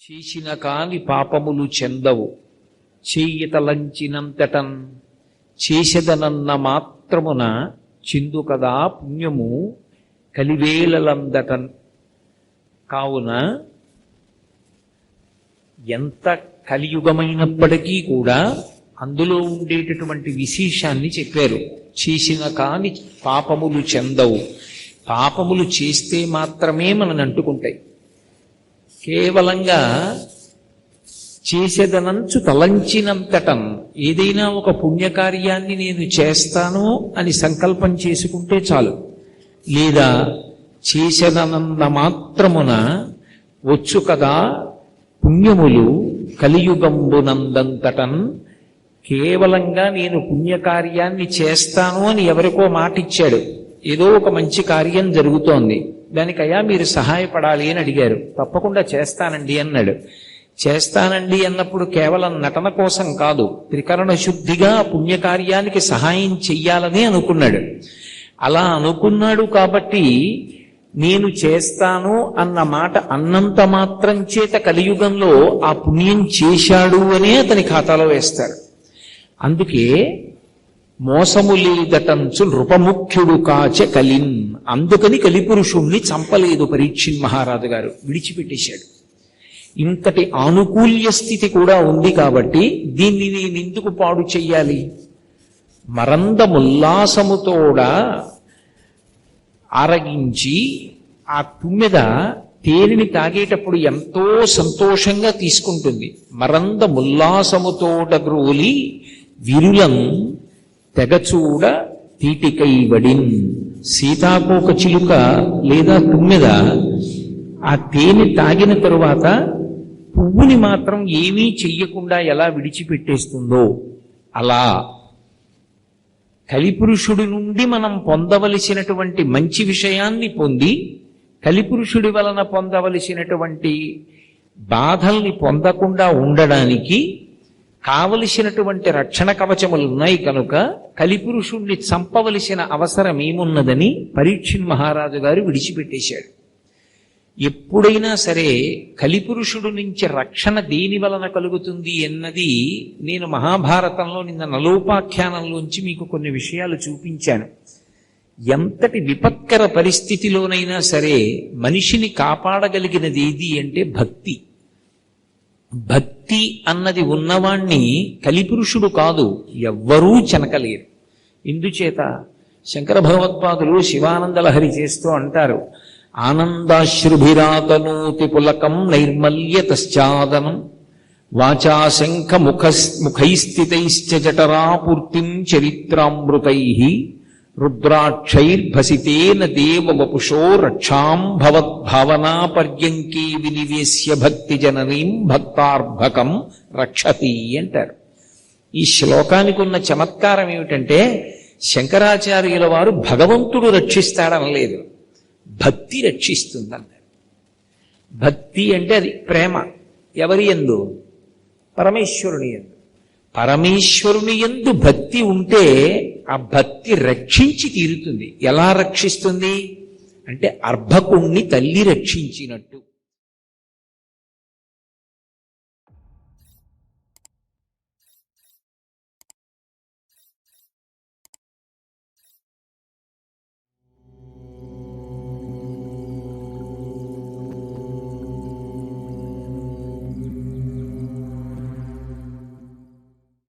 చేసిన కాని పాపములు చెందవు చెయ్యతలంచినంతటన్ చేసెదనన్న మాత్రమున చిందు కదా పుణ్యము కలివేలలందటన్. కావున ఎంత కలియుగమైనప్పటికీ కూడా అందులో ఉండేటటువంటి విశేషాన్ని చెప్పారు. చేసిన కాని పాపములు చెందవు. పాపములు చేస్తే మాత్రమే మనని అంటుకుంటాయి. కేవలంగా చేసేదనంచు తలంచినంతటం ఏదైనా ఒక పుణ్యకార్యాన్ని నేను చేస్తాను అని సంకల్పం చేసుకుంటే చాలు. లేదా చేసేదనన్న మాత్రమున వచ్చు కదా పుణ్యములు కలియుగంబునందంతటన్. కేవలంగా నేను పుణ్యకార్యాన్ని చేస్తాను అని ఎవరికో మాటిచ్చాడు. ఏదో ఒక మంచి కార్యం జరుగుతోంది, దానికయ్యా మీరు సహాయపడాలి అని అడిగారు. తప్పకుండా చేస్తానండి అన్నాడు. చేస్తానండి అన్నప్పుడు కేవలం నటన కోసం కాదు, త్రికరణ శుద్ధిగా పుణ్యకార్యానికి సహాయం చెయ్యాలని అనుకున్నాడు. అలా అనుకున్నాడు కాబట్టి నేను చేస్తాను అన్న మాట అన్నంత మాత్రం చేత కలియుగంలో ఆ పుణ్యం చేశాడు అనే అతని ఖాతాలో వేస్తారు. అందుకే మోసము లేదటంచు నృపముఖ్యుడు కాచ కలిన్. అందుకని కలిపురుషుణ్ణి చంపలేదు పరీక్షిత్ మహారాజు గారు, విడిచిపెట్టేశాడు. ఇంతటి ఆనుకూల్య స్థితి కూడా ఉంది కాబట్టి దీన్ని నేనెందుకు పాడు చెయ్యాలి? మరందముల్లాసముతోడ ఆరగించి ఆ తుమ్మెద తేనెని తాగేటప్పుడు ఎంతో సంతోషంగా తీసుకుంటుంది. మరందముల్లాసముతోడ గ్రోలి విరులం తెగచూడ తీటికైవడిన్. సీతాకోక చిలుక లేదా తుమ్మెద ఆ తేనె తాగిన తరువాత పువ్వుని మాత్రం ఏమీ చెయ్యకుండా ఎలా విడిచిపెట్టేస్తుందో అలా కలిపురుషుడి నుండి మనం పొందవలసినటువంటి మంచి విషయాన్ని పొంది కలిపురుషుడి వలన పొందవలసినటువంటి బాధల్ని పొందకుండా ఉండడానికి కావలసినటువంటి రక్షణ కవచములు ఉన్నాయి కనుక కలిపురుషుణ్ణి చంపవలసిన అవసరం ఏమున్నదని పరీక్షిత్ మహారాజు గారు విడిచిపెట్టేశాడు. ఎప్పుడైనా సరే కలిపురుషుడు నుంచి రక్షణ దేని వలన కలుగుతుంది అన్నది నేను మహాభారతంలో నిన్న నలోపాఖ్యానంలోంచి మీకు కొన్ని విషయాలు చూపించాను. ఎంతటి విపత్కర పరిస్థితిలోనైనా సరే మనిషిని కాపాడగలిగినది ఏది అంటే భక్తి. భక్తి అన్నది ఉన్నవాణ్ణి కలిపురుషుడు కాదు ఎవ్వరూ చెనకలేరు. ఇందుచేత శంకర భగవత్పాదులు శివానందలహరి చేస్తూ అంటారు, ఆనందాశ్రుభిరాతనూతి పులకం నైర్మల్యతశ్చాదనం వాచా శంఖ ముఖైస్థితైశ్చ జఠరాపూర్తిం చరిత్రామృతైః రుద్రాక్షైర్భసితేన దేవ వపుషో రక్షాం భవద్భావనా పర్యంకే వినివేశ్య భక్తి జననీం భక్తార్భకం రక్షతి అంటారు. ఈ శ్లోకానికి ఉన్న చమత్కారం ఏమిటంటే శంకరాచార్యుల వారు భగవంతుడు రక్షిస్తాడనలేదు, భక్తి రక్షిస్తుందన్నారు. భక్తి అంటే అది ప్రేమ. ఎవరి యందు? పరమేశ్వరుని యందు. పరమేశ్వరుని యందు భక్తి ఉంటే ఆ భక్తి రక్షించి తీరుతుంది. ఎలా రక్షిస్తుంది అంటే అర్భకుణ్ణి తల్లి రక్షించినట్టు.